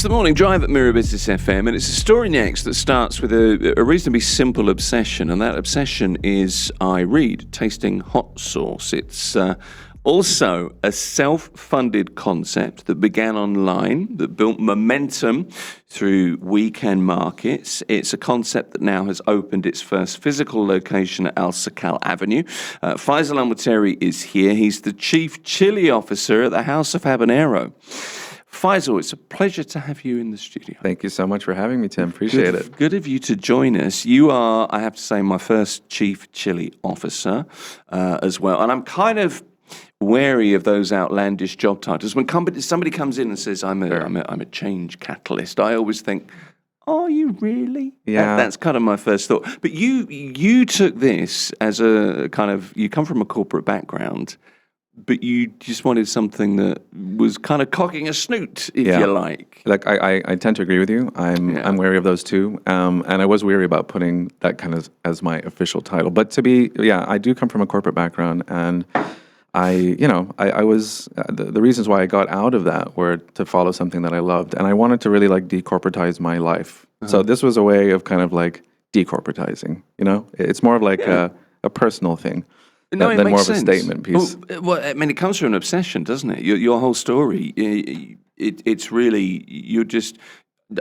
It's the morning drive at Mirror Business FM, and it's a story next that starts with a reasonably simple obsession, and that obsession is I read, tasting hot sauce. It's also a self-funded concept that began online, that built momentum through weekend markets. It's a concept that now has opened its first physical location at Al Sakal Avenue. Faisal Mutairi is here. He's the Chief Chili Officer at the House of Habanero. Faisal, it's a pleasure to have you in the studio. Thank you so much for having me, Tim. Appreciate it. Good of you to join us. You are, I have to say, my first Chief Chili Officer as well. And I'm kind of wary of those outlandish job titles. When somebody comes in and says, I'm a change catalyst, I always think, are you really? Yeah. That's kind of my first thought. But you took this as a kind of, you come from a corporate background, but you just wanted something that was kind of cocking a snoot, if you like. Like I tend to agree with you. I'm wary of those too, and I was wary about putting that kind of as my official title. But I do come from a corporate background, and I was the reasons why I got out of that were to follow something that I loved, and I wanted to really like decorporatize my life. So this was a way of kind of like decorporatizing. You know, it's more of like a personal thing. No, it than makes more sense. of a statement piece. Well, I mean, it comes from an obsession, doesn't it? Your whole story, it's really, you're just,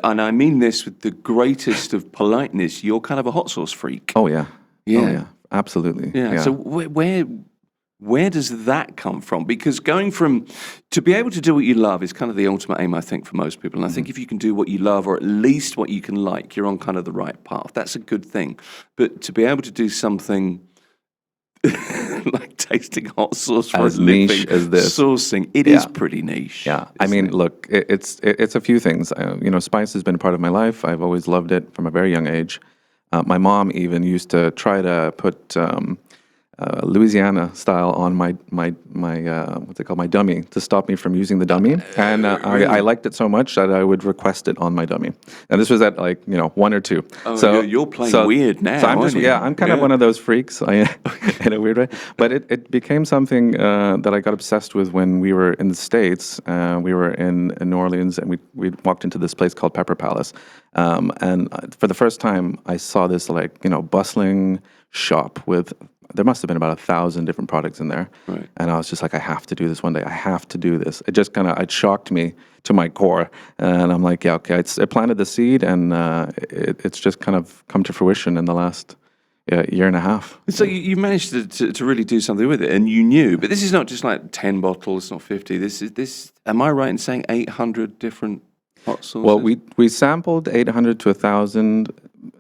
and I mean this with the greatest of politeness, you're kind of a hot sauce freak. Oh, yeah. Yeah. Oh, yeah. Absolutely. Yeah. So where does that come from? Because to be able to do what you love is kind of the ultimate aim, I think, for most people. And I think if you can do what you love, or at least what you can like, you're on kind of the right path. That's a good thing. But to be able to do something like tasting hot sauce for as a living, niche as this sourcing, it is pretty niche. Yeah, I mean, look, it's a few things. Spice has been a part of my life. I've always loved it from a very young age. My mom even used to try to put Louisiana style on my what's it called, my dummy, to stop me from using the dummy. And really? I liked it so much that I would request it on my dummy. And this was at 1 or 2. Oh, so you're playing weird now. So I'm kind of one of those freaks in a weird way. But it became something that I got obsessed with when we were in the States. We were in New Orleans, and we walked into this place called Pepper Palace. And for the first time, I saw this bustling shop with. There must have been about 1,000 different products in there. Right. And I was just like, I have to do this one day. I have to do this. It just it shocked me to my core. And I'm like, yeah, okay. It planted the seed, and it's just kind of come to fruition in the last year and a half. So you managed to really do something with it, and you knew. But this is not just like 10 bottles, it's not 50. This. Am I right in saying 800 different hot sauces? Well, we sampled 800 to 1,000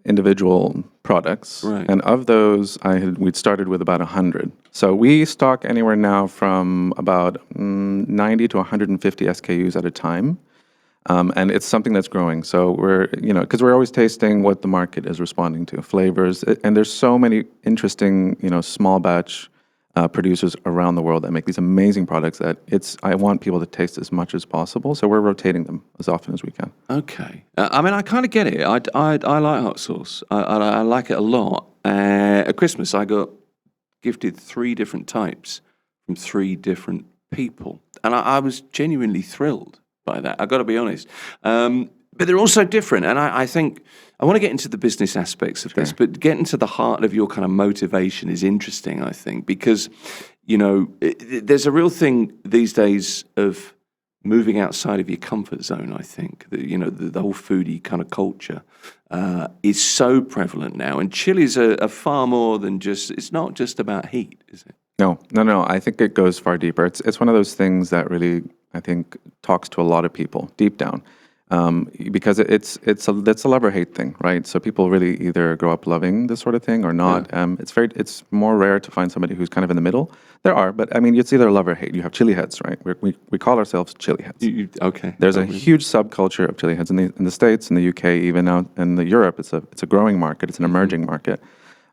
individual products, right. And of those, we'd started with about 100. So we stock anywhere now from about 90 to 150 SKUs at a time, and it's something that's growing. So because we're always tasting what the market is responding to, flavors, and there's so many interesting, small batch producers around the world that make these amazing products that I want people to taste as much as possible. So we're rotating them as often as we can. Okay. I mean, I kind of get it. I like hot sauce. I like it a lot. At Christmas, I got gifted 3 different types from 3 different people. And I was genuinely thrilled by that. I've got to be honest. But they're all so different. And I think I want to get into the business aspects of this, but getting to the heart of your kind of motivation is interesting, I think, because, there's a real thing these days of moving outside of your comfort zone, I think. The whole foodie kind of culture is so prevalent now. And chilies are far more than it's not just about heat, is it? No. I think it goes far deeper. It's one of those things that really, I think, talks to a lot of people deep down. Because it's a love or hate thing, right? So people really either grow up loving this sort of thing or not. Yeah. It's more rare to find somebody who's kind of in the middle. There are, but I mean, it's either love or hate. You have chili heads, right? We call ourselves chili heads. Okay. There's a huge subculture of chili heads in the States, in the UK, even out in Europe. It's a growing market. It's an emerging market.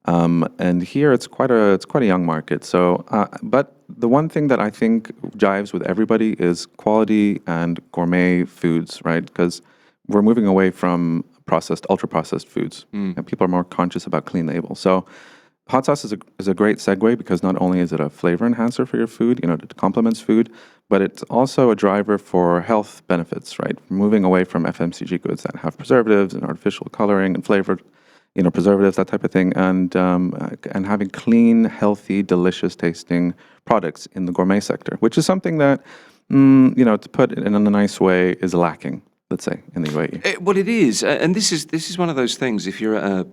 And here it's quite a young market. So, but the one thing that I think jives with everybody is quality and gourmet foods, right? Because we're moving away from ultra processed foods, and people are more conscious about clean label. So, hot sauce is a great segue because not only is it a flavor enhancer for your food, it complements food, but it's also a driver for health benefits, right? Moving away from FMCG goods that have preservatives and artificial coloring and flavored, preservatives, that type of thing, and having clean, healthy, delicious tasting products in the gourmet sector, which is something that, to put it in a nice way, is lacking, let's say, in the UAE. Well, it is, and this is one of those things. If you're at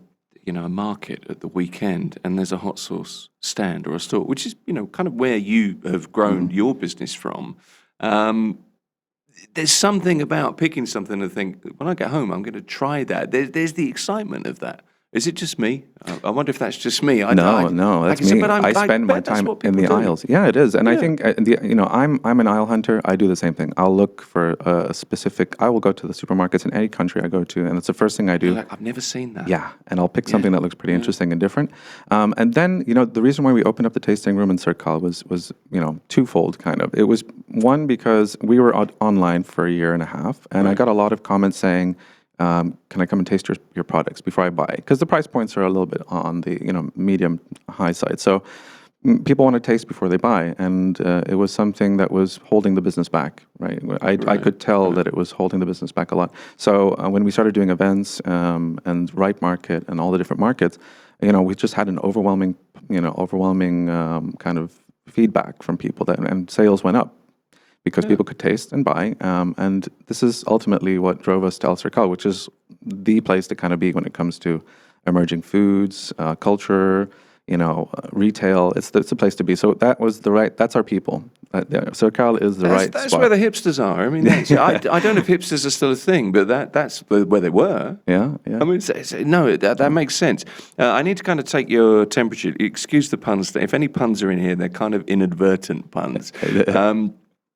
a market at the weekend and there's a hot sauce stand or a store, which is kind of where you have grown your business from. There's something about picking something and think, when I get home, I'm going to try that. There's the excitement of that. Is it just me? I wonder if that's just me. No, that's me. I spend my time in the aisles. Yeah, it is. And I think, I'm an aisle hunter. I do the same thing. I'll look for a specific, I will go to the supermarkets in any country I go to, and it's the first thing I do. I've never seen that. Yeah, and I'll pick something that looks pretty interesting and different. And then, the reason why we opened up the tasting room in Circle was twofold, kind of. It was, one, because we were online for a year and a half, and I got a lot of comments saying, can I come and taste your products before I buy? Because the price points are a little bit on the medium high side. So people want to taste before they buy, and it was something that was holding the business back. Right, I could tell that it was holding the business back a lot. So when we started doing events and Right Market and all the different markets, we just had an overwhelming kind of feedback from people and sales went up. Because people could taste and buy. And this is ultimately what drove us to Al Circal, which is the place to kind of be when it comes to emerging foods, culture, retail. It's the place to be. So that's our people. Circal is the right spot. That's where the hipsters are. I mean, I don't know if hipsters are still a thing, but that's where they were. Yeah. I mean, no, that makes sense. I need to kind of take your temperature. Excuse the puns. If any puns are in here, they're kind of inadvertent puns.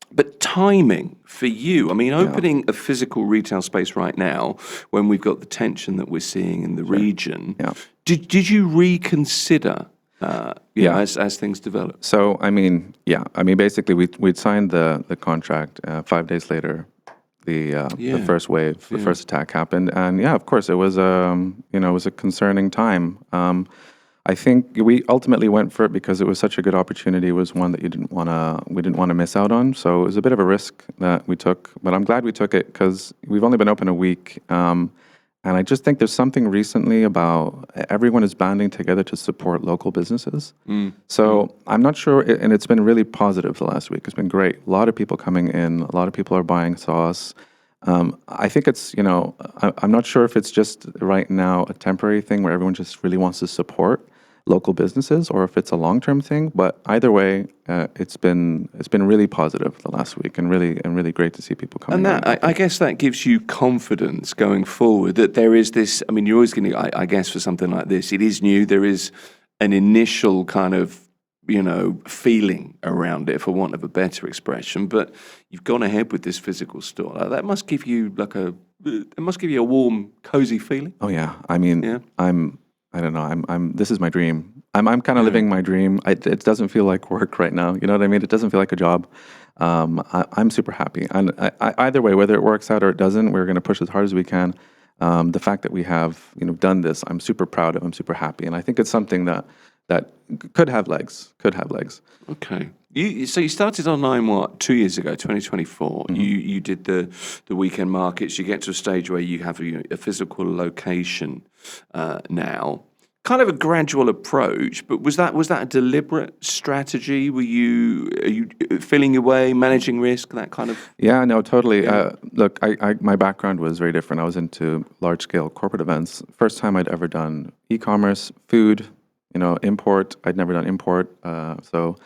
But timing for you, I mean, opening a physical retail space right now, when we've got the tension that we're seeing in the region, did you reconsider, as things develop? So, basically, we'd signed the contract. 5 days later, the first wave, the first attack happened, and of course, it was a concerning time. I think we ultimately went for it because it was such a good opportunity. It was one that we didn't want to miss out on. So it was a bit of a risk that we took, but I'm glad we took it because we've only been open a week. And I just think there's something recently about everyone is banding together to support local businesses. So I'm not sure, and it's been really positive the last week. It's been great. A lot of people coming in. A lot of people are buying sauce. I think it's, I'm not sure if it's just right now a temporary thing where everyone just really wants to support local businesses, or if it's a long-term thing. But either way, it's been really positive the last week, and really great to see people coming. And that I guess that gives you confidence going forward that there is this. I mean, you're always going to. I guess for something like this, it is new. There is an initial kind of feeling around it, for want of a better expression. But you've gone ahead with this physical store. That must give you a warm, cozy feeling. Oh yeah, I mean, I don't know. This is my dream. I'm kind of living my dream. It doesn't feel like work right now. You know what I mean? It doesn't feel like a job. I'm super happy. And either way, whether it works out or it doesn't, we're going to push as hard as we can. The fact that we have done this, I'm super proud of. I'm super happy, and I think it's something that could have legs. Okay. So you started online 2 years ago, 2024. You did the weekend markets. You get to a stage where you have a physical location now. Kind of a gradual approach, but was that a deliberate strategy? Are you feeling your way, managing risk, that kind of? Yeah, no, totally. Yeah. Look, my background was very different. I was into large scale corporate events. First time I'd ever done e-commerce, food, import. I'd never done import, so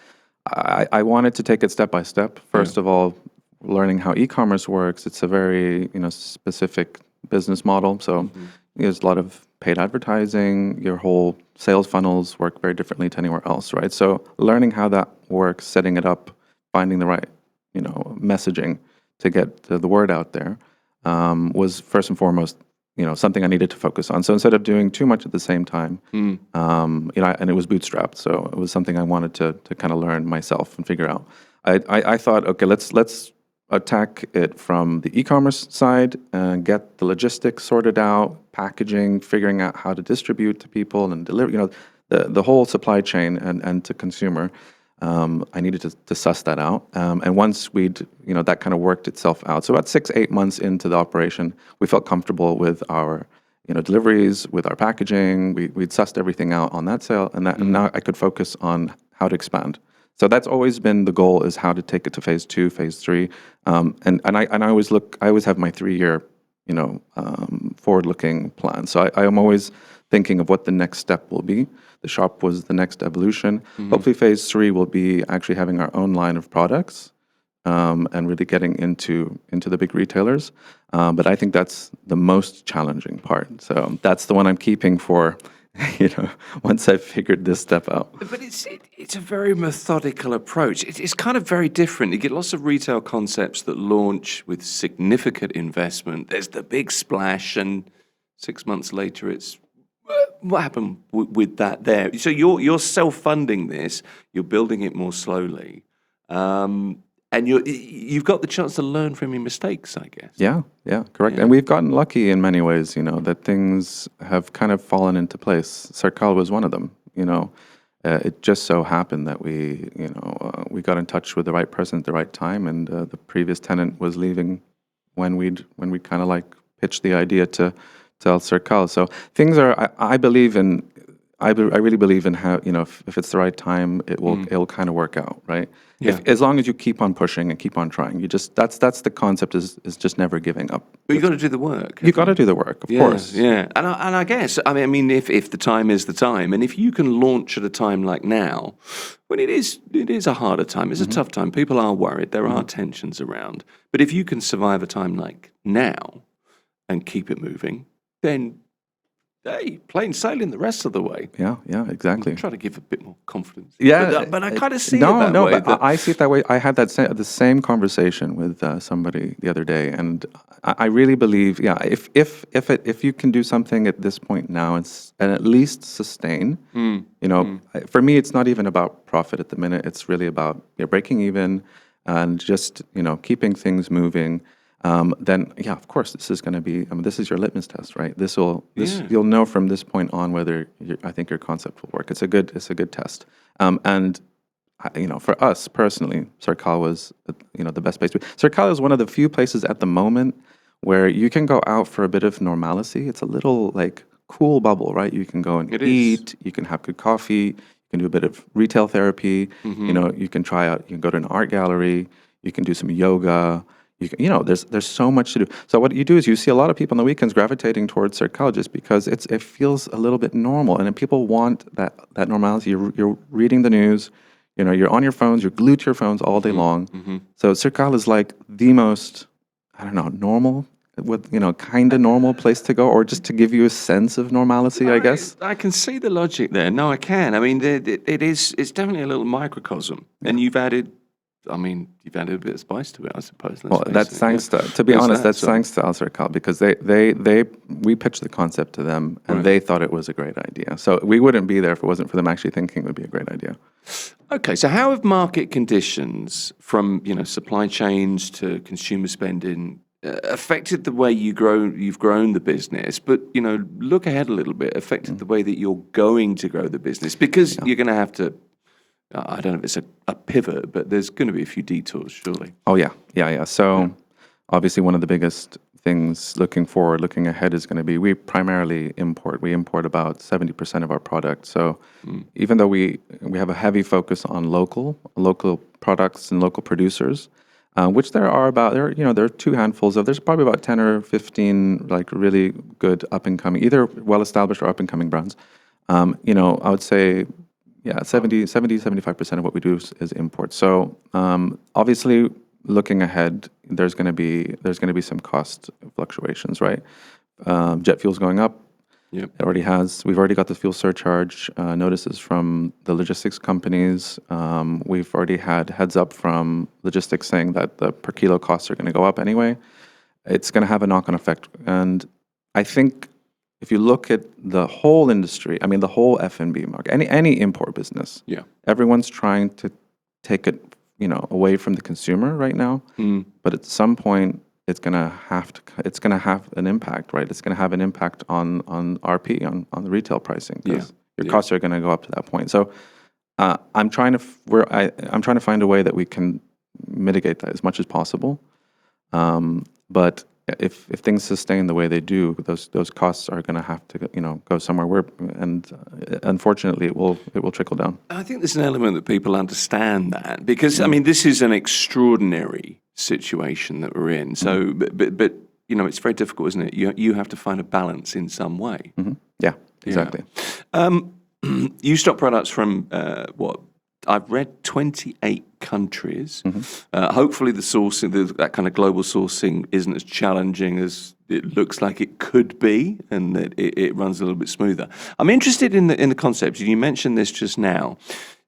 I wanted to take it step by step. First of all, learning how e-commerce works. It's a very specific business model. So there's a lot of paid advertising. Your whole sales funnels work very differently to anywhere else, right? So learning how that works, setting it up, finding the right messaging to get the word out there was first and foremost something I needed to focus on. So instead of doing too much at the same time, and it was bootstrapped, so it was something I wanted to kind of learn myself and figure out. I thought, okay, let's attack it from the e-commerce side and get the logistics sorted out, packaging, figuring out how to distribute to people and deliver. the whole supply chain and to consumer. I needed to suss that out. And once that kind of worked itself out. So about 6-8 months into the operation, we felt comfortable with our, deliveries, with our packaging. We'd sussed everything out on that sale, and now I could focus on how to expand. So that's always been the goal, is how to take it to phase 2, phase 3. And I always have my 3-year, forward-looking plan. So I am always thinking of what the next step will be. The shop was the next evolution. Hopefully phase 3 will be actually having our own line of products, and really getting into the big retailers. But I think that's the most challenging part. So that's the one I'm keeping for, once I've figured this step out. But it's a very methodical approach. It's kind of very different. You get lots of retail concepts that launch with significant investment. There's the big splash, and 6 months later, it's what happened with that there. So you're self-funding this. You're building it more slowly, and you've got the chance to learn from your mistakes, I guess. Yeah, correct. And we've gotten lucky in many ways, that things have kind of fallen into place. Circal was one of them. It just so happened that we got in touch with the right person at the right time, and the previous tenant was leaving when we kind of like pitched the idea to sell Circal. So things are. I believe in. I really believe in how, if it's the right time, it'll kind of work out, right? Yeah. As long as you keep on pushing and keep on trying, that's the concept, is just never giving up. But you got to do the work. You got to do the work, of course. Yeah, and I guess I mean if the time is the time, and if you can launch at a time like now, when it is a harder time, it's a tough time. People are worried. There are tensions around. But if you can survive a time like now and keep it moving, then hey, plain sailing the rest of the way. Yeah, exactly. Try to give a bit more confidence. Yeah, but I kind of see it that way. But I see it that way. I had the same conversation with somebody the other day, and I really believe, if you can do something at this point now and at least sustain, for me, it's not even about profit at the minute. It's really about breaking even and just keeping things moving. Then of course, this is going to be. This is your litmus test, right? You'll know from this point on whether I think your concept will work. It's a good test. And for us personally, Circal was the best place. Circal is one of the few places at the moment where you can go out for a bit of normalcy. It's a little like cool bubble, right? You can go and eat. You can have good coffee. You can do a bit of retail therapy. You can try out. You can go to an art gallery. You can do some yoga. There's so much to do. So what you do is you see a lot of people on the weekends gravitating towards Circal just because it feels a little bit normal, and then people want that normalcy. You're reading the news, you're on your phones, you're glued to your phones all day long. So Circal is like the most, normal, kind of normal place to go, or just to give you a sense of normalcy, I guess. I can see the logic there. No, I can. I mean, it's definitely a little microcosm, and you've added a bit of spice to it, I suppose. Well, that's thanks to be honest, that's thanks to Al Circal, because we pitched the concept to them, and they thought it was a great idea. So we wouldn't be there if it wasn't for them actually thinking it would be a great idea. Okay, so how have market conditions, from supply chains to consumer spending, affected the way you've grown the business? But look ahead a little bit, affected the way that you're going to grow the business, because you're going to have to. I don't know if it's a pivot, but there's going to be a few detours, surely. Oh, yeah. So obviously one of the biggest things looking ahead is going to be, we primarily import. We import about 70% of our product. So even though we have a heavy focus on local products and local producers, which there are two handfuls of, there's probably about 10 or 15 like really good up-and-coming, either well-established or up-and-coming brands. I would say, 75% of what we do is import. So obviously, looking ahead, there's going to be some cost fluctuations, right? Jet fuel's going up. Yep. It already has. We've already got the fuel surcharge notices from the logistics companies. We've already had heads up from logistics saying that the per kilo costs are going to go up anyway. It's going to have a knock-on effect, and I think, if you look at the whole industry, the whole F&B market, any import business, everyone's trying to take it, away from the consumer right now. But at some point, it's gonna have an impact, right? It's gonna have an impact on RP, on the retail pricing. Your costs are going to go up to that point. So I'm trying to find a way that we can mitigate that as much as possible. But if things sustain the way they do, those costs are going to have to go somewhere. Unfortunately, it will trickle down. I think there's an element that people understand that because I mean this is an extraordinary situation that we're in. So, but it's very difficult, isn't it? You have to find a balance in some way. Yeah, exactly. You stock products from what I've read 28 countries. Hopefully the sourcing, that kind of global sourcing isn't as challenging as it looks like it could be, and that it runs a little bit smoother. I'm interested in the concept. You mentioned this just now.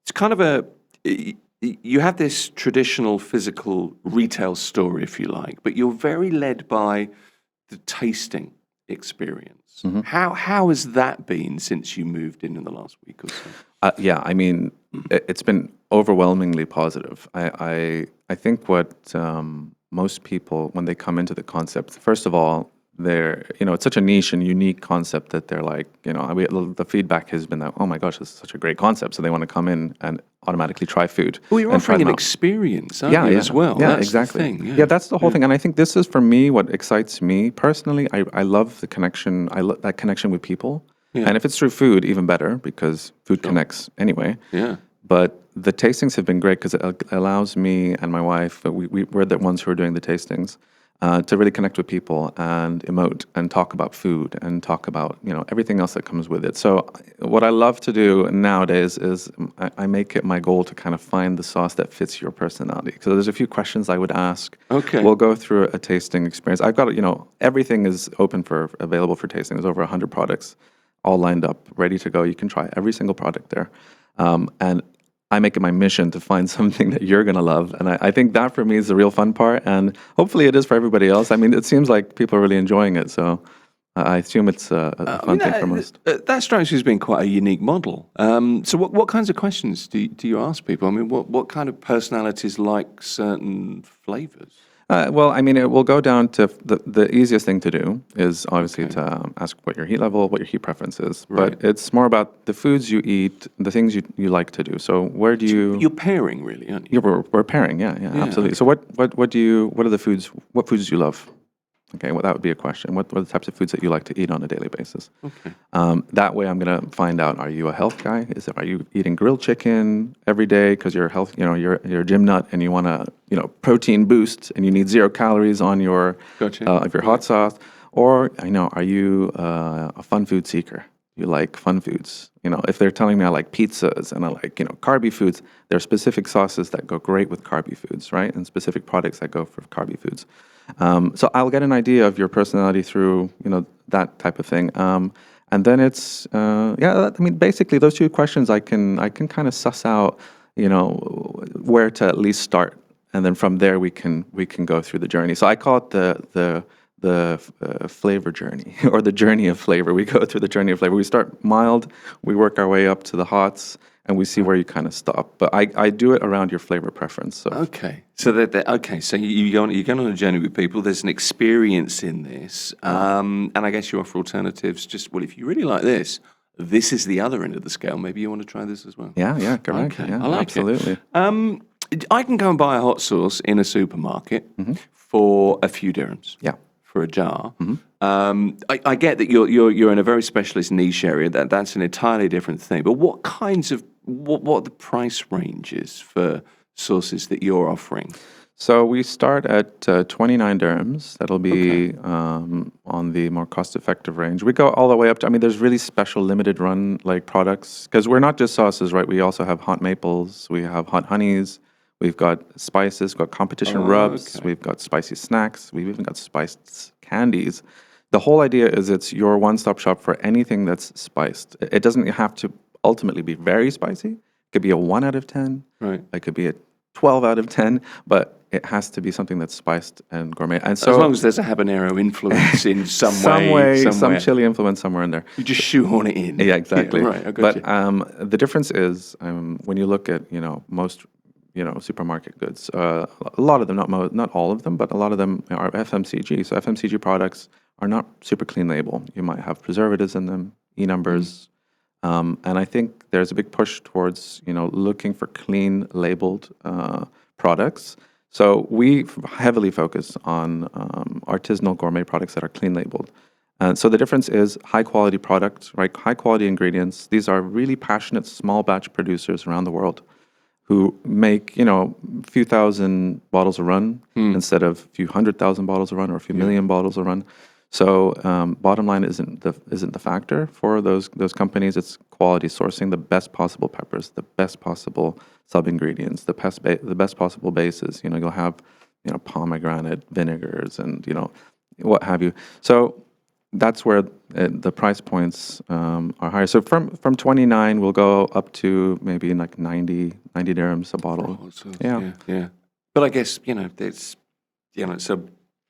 It's kind of you have this traditional physical retail store, if you like, but you're very led by the tasting experience. How has that been since you moved in the last week or so? Yeah, I mean, it's been overwhelmingly positive. I think what most people, when they come into the concept, first of all, it's such a niche and unique concept that they're like, the feedback has been that, oh my gosh, this is such a great concept. So they want to come in and automatically try food. Well, you're offering an experience, aren't you, as well? Yeah, that's exactly. The thing, that's the whole thing. And I think this is, for me, what excites me personally. I love the connection. I love that connection with people. Yeah. And if it's through food, even better, because food connects anyway. Yeah. But the tastings have been great because it allows me and my wife, we're the ones who are doing the tastings, to really connect with people and emote and talk about food and talk about everything else that comes with it. So what I love to do nowadays is I make it my goal to kind of find the sauce that fits your personality. So there's a few questions I would ask. Okay. We'll go through a tasting experience. I've got everything is available for tasting. There's over 100 products all lined up, ready to go. You can try every single product there, and I make it my mission to find something that you're going to love. And I think that for me is the real fun part. And hopefully it is for everybody else. I mean, it seems like people are really enjoying it. So I assume it's a fun thing for most. That strikes me as being quite a unique model. So what kinds of questions do you ask people? I mean, what kind of personalities like certain flavors? Well, I mean, it will go down to the easiest thing to do is obviously to ask what your heat level, what your heat preference is. Right. But it's more about the foods you eat, the things you like to do. So where do you... You're pairing, really, aren't you? Yeah, we're pairing, yeah, absolutely. Okay. So what are the foods, what foods do you love? Okay, well, that would be a question. What are the types of foods that you like to eat on a daily basis? Okay. That way, I'm going to find out: are you a health guy? Are you eating grilled chicken every day because you're health? You're a gym nut and you want to protein boost and you need 0 calories on your of your hot sauce? Or are you a fun food seeker? You like fun foods. If they're telling me I like pizzas and I like carby foods, there are specific sauces that go great with carby foods, right? And specific products that go for carby foods. So I'll get an idea of your personality through, that type of thing. And then it's, I mean, basically those 2 questions I can kind of suss out, where to at least start. And then from there we can go through the journey. So I call it the flavor journey or the journey of flavor. We go through the journey of flavor. We start mild, we work our way up to the hots, and we see where you kind of stop. But I do it around your flavor preference. So. Okay. So So you're going on a journey with people. There's an experience in this, and I guess you offer alternatives. If you really like this is the other end of the scale. Maybe you want to try this as well. Yeah, correct. Okay. Yeah, I like absolutely. It. I can go and buy a hot sauce in a supermarket for a few dirhams. Yeah. For a jar. I get that you're in a very specialist niche area. That's an entirely different thing. But what kinds of what are the price ranges for sauces that you're offering? So we start at 29 dirhams. That'll be on the more cost-effective range. We go all the way up to, there's really special limited run products because we're not just sauces, right? We also have hot maples. We have hot honeys. We've got spices, got competition rubs, we've got spicy snacks, we've even got spiced candies. The whole idea is it's your one-stop shop for anything that's spiced. It doesn't have to ultimately be very spicy. It could be a 1 out of 10. Right. It could be a 12 out of 10, but it has to be something that's spiced and gourmet. And so, as long as there's a habanero influence in some chili influence somewhere in there. You just shoehorn it in. Yeah, exactly. Yeah, right, I got you. The difference is when you look at most supermarket goods. A lot of them, not all of them, but a lot of them are FMCG. So FMCG products are not super clean label. You might have preservatives in them, E numbers, And I think there's a big push towards, looking for clean labeled products. So we heavily focus on artisanal gourmet products that are clean labeled. So the difference is high quality products, right? High quality ingredients. These are really passionate small batch producers around the world who make, a few thousand bottles a run instead of a few 100,000 bottles a run or a few million bottles a run. So bottom line isn't the factor for those companies. It's quality sourcing, the best possible peppers, the best possible sub ingredients, the best possible bases. You'll have pomegranate vinegars and what have you. So that's where the price points are higher. So from 29, we'll go up to maybe like 90 dirhams a bottle. Oh, so, yeah. But I guess it's it's a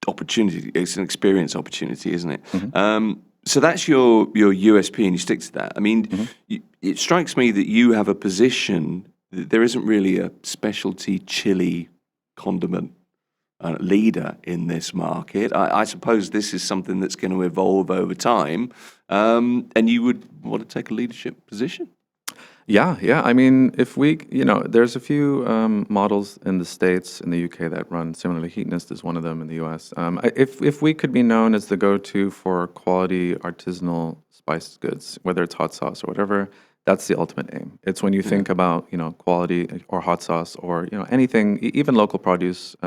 opportunity. It's an experience opportunity, isn't it? Mm-hmm. So that's your USP, and you stick to that. I mean, it strikes me that you have a position that there isn't really a specialty chili condiment leader in this market. I suppose this is something that's going to evolve over time, and you would want to take a leadership position. Yeah. I mean, if we, there's a few models in the States, in the UK that run similarly. Heatonist is one of them in the US. If we could be known as the go-to for quality artisanal spiced goods, whether it's hot sauce or whatever, that's the ultimate aim. It's when you think about, quality or hot sauce or, anything, even local produce,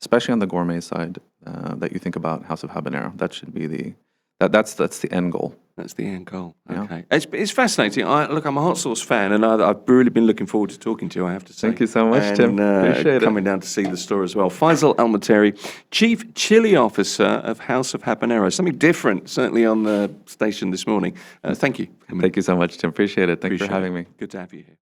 especially on the gourmet side, that you think about House of Habanero. That should be that's the end goal. That's the end goal. Yeah. Okay. It's fascinating. Look, I'm a hot sauce fan, and I've really been looking forward to talking to you, I have to say. Thank you so much, Tim. Appreciate it. Coming down to see the store as well. Faisal Mutairi, Chief Chili Officer of House of Habanero. Something different, certainly on the station this morning. Thank you. Thank you so much, Tim. Appreciate it. Thanks for having me. Good to have you here.